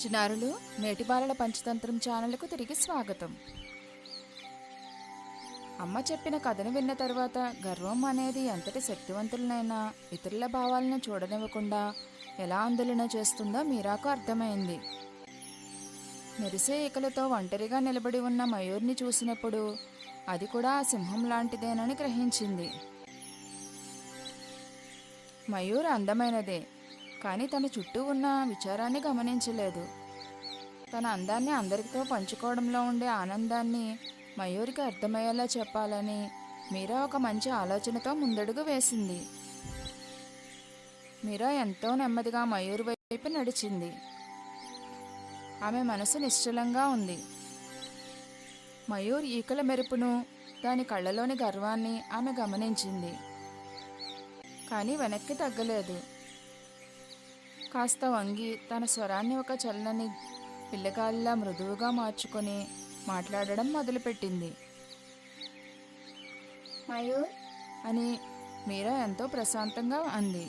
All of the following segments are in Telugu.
చిన్నారులు, నేటి బాలల పంచతంత్రం ఛానల్కు తిరిగి స్వాగతం. అమ్మ చెప్పిన కథను విన్న తర్వాత గర్వం అనేది ఎంతటి శక్తివంతులనైనా ఇతరుల భావాలను చూడనివ్వకుండా ఎలా ఆందోళన చేస్తుందో మీరాకు అర్థమైంది. మెరిసే ఈకలతో ఒంటరిగా నిలబడి ఉన్న మయూర్ని చూసినప్పుడు అది కూడా ఆ సింహం లాంటిదేనని గ్రహించింది. మయూర్ అందమైనదే, కానీ తన చుట్టూ ఉన్న విచారాన్ని గమనించలేదు. తన అందాన్ని అందరితో పంచుకోవడంలో ఉండే ఆనందాన్ని మయూర్కి అర్థమయ్యేలా చెప్పాలని మీరా ఒక మంచి ఆలోచనతో ముందడుగు వేసింది. మీరా ఎంతో నెమ్మదిగా మయూర్ వైపు నడిచింది. ఆమె మనసు నిశ్చలంగా ఉంది. మయూర్ ఈకల మెరుపును, దాని కళ్ళలోని గర్వాన్ని ఆమె గమనించింది. కానీ వెనక్కి తగ్గలేదు. కాస్త వంగి తన స్వరాన్ని ఒక చల్లని పిల్లగాలిలా మృదువుగా మార్చుకొని మాట్లాడడం మొదలుపెట్టింది. మయూర్ అని మీరా ఎంతో ప్రశాంతంగా అంది.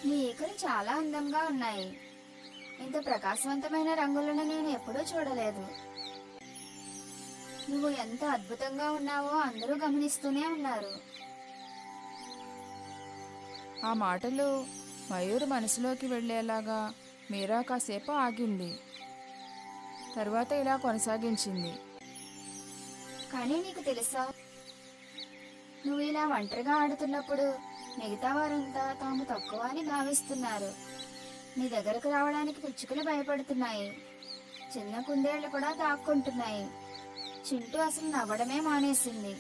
నీ ఈకలు చాలా అందంగా ఉన్నాయి. ఇంత ప్రకాశవంతమైన రంగులను నేను ఎప్పుడూ చూడలేదు. నువ్వు ఎంత అద్భుతంగా ఉన్నావో అందరూ గమనిస్తూనే ఉన్నారు. ఆ మాటలు మయూర్ మనసులోకి వెళ్లేలాగా మీరా కాసేపు ఆగింది. తరువాత ఇలా కొనసాగించింది. కానీ నీకు తెలుసా, నువ్వు ఇలా ఒంటరిగా ఆడుతున్నప్పుడు మిగతా వారంతా తాము తక్కువ అని భావిస్తున్నారు. నీ దగ్గరకు రావడానికి పిచ్చుకలు భయపడుతున్నాయి. చిన్న కుందేళ్లు కూడా దాక్కుంటున్నాయి. చింటూ అసలు నవ్వడమే మానేసింది.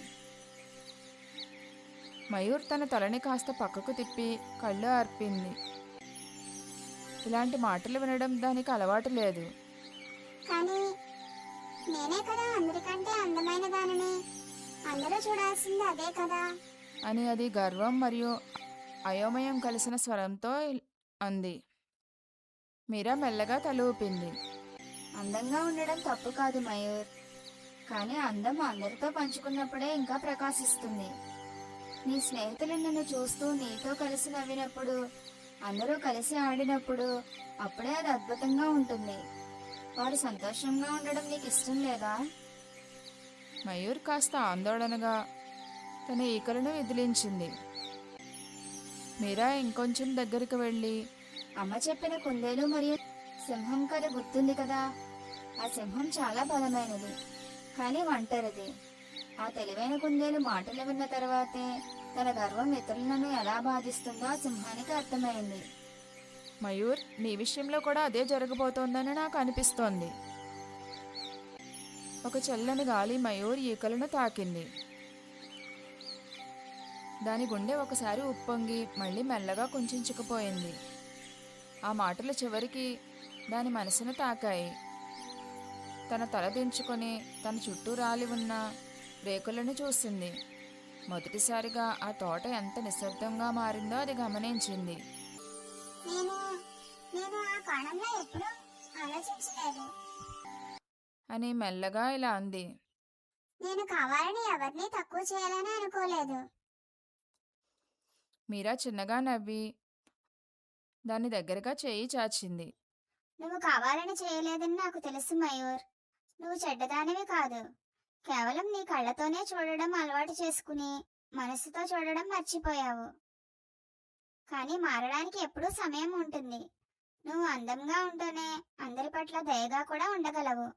మయూర్ తన తలని కాస్త పక్కకు తిప్పి కళ్ళు ఆర్పింది. ఇలాంటి మాటలు వినడం దానికి అలవాటు లేదు. కానీ నేనే కదా అందరికంటే అందమైన దానిని, అందరూ చూడాల్సింది అదే కదా అని అది గర్వం మరియు అయోమయం కలిసిన స్వరంతో అంది. మీరా మెల్లగా తల ఊపింది. అందంగా ఉండడం తప్పు కాదు మయూర్, కానీ అందం అందరితో పంచుకున్నప్పుడే ఇంకా ప్రకాశిస్తుంది. నీ స్నేహితులు నిన్ను చూస్తూ నీతో కలిసి నవ్వినప్పుడు, అందరూ కలిసి ఆడినప్పుడు అప్పుడే అది అద్భుతంగా ఉంటుంది. వారు సంతోషంగా ఉండడం నీకు ఇష్టం లేదా? మయూర్ కాస్త ఆందోళనగా తన ఈకలను విదిలించింది. మీరా ఇంకొంచెం దగ్గరికి వెళ్ళి, అమ్మ చెప్పిన కుందేలు మరియు సింహం కథ గుర్తుంది కదా. ఆ సింహం చాలా బలమైనది, కానీ ఒంటరిది. ఆ తెలివైన కుందేలు మాటలు విన్న తర్వాతే తన గర్వం ఇతరులను ఎలా బాధిస్తుందో ఆ సింహానికి అర్థమైంది. మయూర్, నీ విషయంలో కూడా అదే జరగబోతోందని నాకు అనిపిస్తోంది. ఒక చల్లని గాలి మయూర్ ఈకలను తాకింది. దాని గుండె ఒకసారి ఉప్పొంగి మళ్ళీ మెల్లగా కుంచుకుపోయింది. ఆ మాటలు చివరికి దాని మనసును తాకాయి. తన తల దించుకొని తన చుట్టూ రాలి ఉన్న రేకులను చూసింది. మొదటిసారిగా ఆ తోట ఎంత నిశ్శబ్దంగా మారిందో అది గమనించింది. నేను నేను ఆ కోణంలో ఎప్పుడూ ఆలోచించలేదు. అని మెల్లగా ఇలా అంది. నేను కావాలని ఎవరిని తక్కువ చేయాలని అనుకోలేదు. మీరా చిన్నగా నవ్వి దాని దగ్గరగా చేయి చాచింది. నువ్వు కావాలని చేయలేదని నాకు తెలుసు మయూర్. నువ్వు చెడ్డదానివి కాదు. కేవలం నీ కళ్ళతోనే చూడడం అలవాటు చేసుకుని మనసుతో చూడడం మర్చిపోయావు. కానీ మారడానికి ఎప్పుడూ సమయం ఉంటుంది. నువ్వు అందంగా ఉంటూనే అందరి పట్ల దయగా కూడా ఉండగలవు.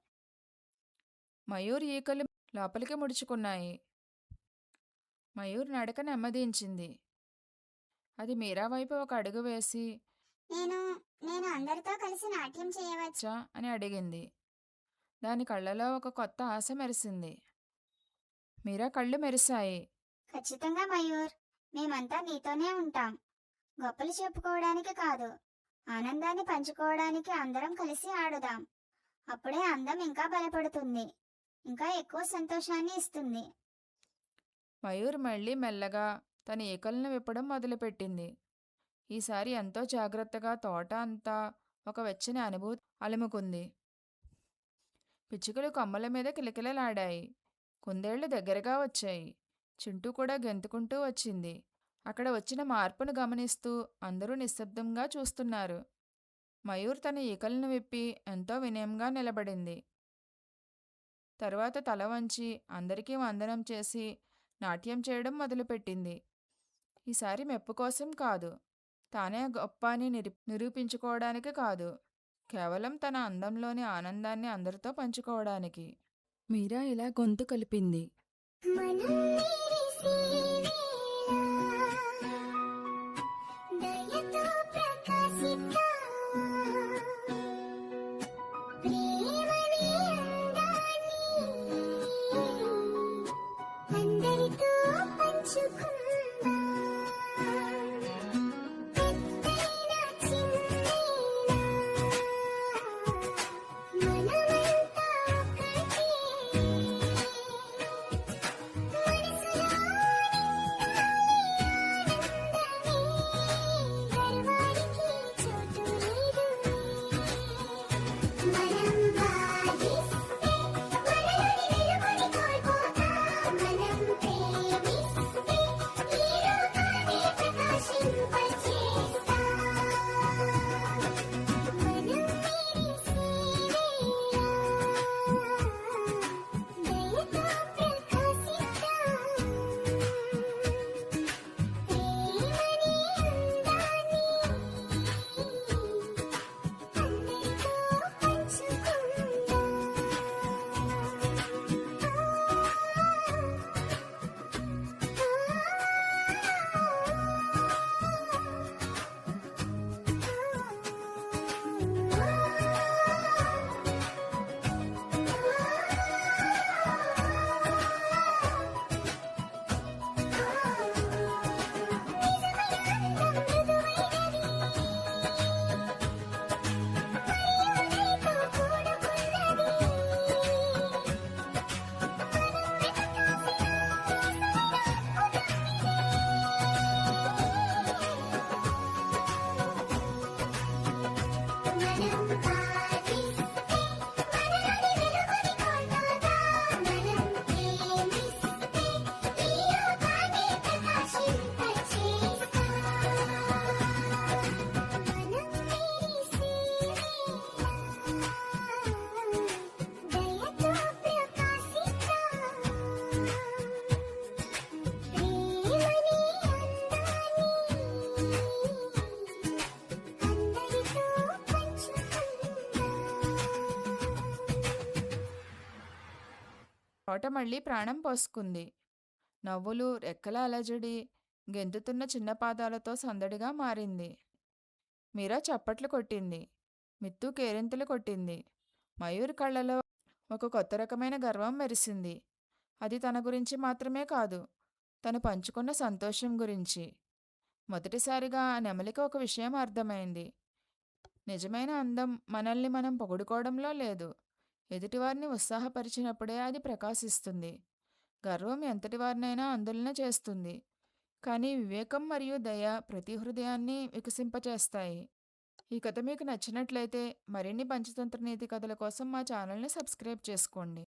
మయూర్ ఈకలు లోపలికి ముడుచుకున్నాయి. మయూర్ నడక నెమ్మదించింది. అది మీరా వైపు ఒక అడుగు వేసి, నేను నేను అందరితో కలిసి నాట్యం చేయవచ్చా అని అడిగింది. దాని కళ్ళలో ఒక కొత్త ఆశ మెరిసింది. మీరా కళ్ళు మెరిశాయి. ఖచ్చితంగా మయూర్, మేమంతా నీతోనే ఉంటాం. గొప్పలు చెప్పుకోవడానికి కాదు, ఆనందాన్ని పంచుకోవడానికి అందరం కలిసి ఆడుదాం. అప్పుడే అందం ఇంకా బలపడుతుంది, ఇంకా ఎక్కువ సంతోషాన్ని ఇస్తుంది. మయూర్ మళ్ళీ మెల్లగా తన ఈకలను విప్పడం మొదలుపెట్టింది. ఈసారి ఎంతో జాగ్రత్తగా తోట అంతా ఒక వెచ్చని అనుభూతి అలుముకుంది. పిచ్చుకలు కొమ్మల మీద కిలకిలలాడాయి. కుందేళ్లు దగ్గరగా వచ్చాయి. చింటూ కూడా గెంతుకుంటూ వచ్చింది. అక్కడ వచ్చిన మార్పును గమనిస్తూ అందరూ నిశ్శబ్దంగా చూస్తున్నారు. మయూర్ తన ఈకలను విప్పి ఎంతో వినయంగా నిలబడింది. తరువాత తల వంచి అందరికీ వందనం చేసి నాట్యం చేయడం మొదలుపెట్టింది. ఈసారి మెప్పు కోసం కాదు, తానే గొప్ప అని నిరూపించుకోవడానికి కాదు, కేవలం తన అందంలోని ఆనందాన్ని అందరితో పంచుకోవడానికి. మీరా ఇలా గొంతు కలిపింది. తోట మళ్ళీ ప్రాణం పోసుకుంది. నవ్వులు, రెక్కల అలజడి, గెంతుతున్న చిన్న పాదాలతో సందడిగా మారింది. మీరా చప్పట్లు కొట్టింది. మిత్తు కేరింతలు కొట్టింది. మయూర్ కళ్ళలో ఒక కొత్త రకమైన గర్వం మెరిసింది. అది తన గురించి మాత్రమే కాదు, తను పంచుకున్న సంతోషం గురించి. మొదటిసారిగా ఆ నెమలికి ఒక విషయం అర్థమైంది. నిజమైన అందం మనల్ని మనం పొగుడుకోవడంలో లేదు, ఎదుటివారిని ఉత్సాహపరిచినప్పుడే అది ప్రకాశిస్తుంది. గర్వం ఎంతటివారినైనా అందులన చేస్తుంది, కానీ వివేకం మరియు దయ ప్రతి హృదయాన్ని వికసింపచేస్తాయి. ఈ కథ మీకు నచ్చినట్లయితే మరిన్ని పంచతంత్ర నీతి కథల కోసం మా ఛానల్ని సబ్స్క్రైబ్ చేసుకోండి.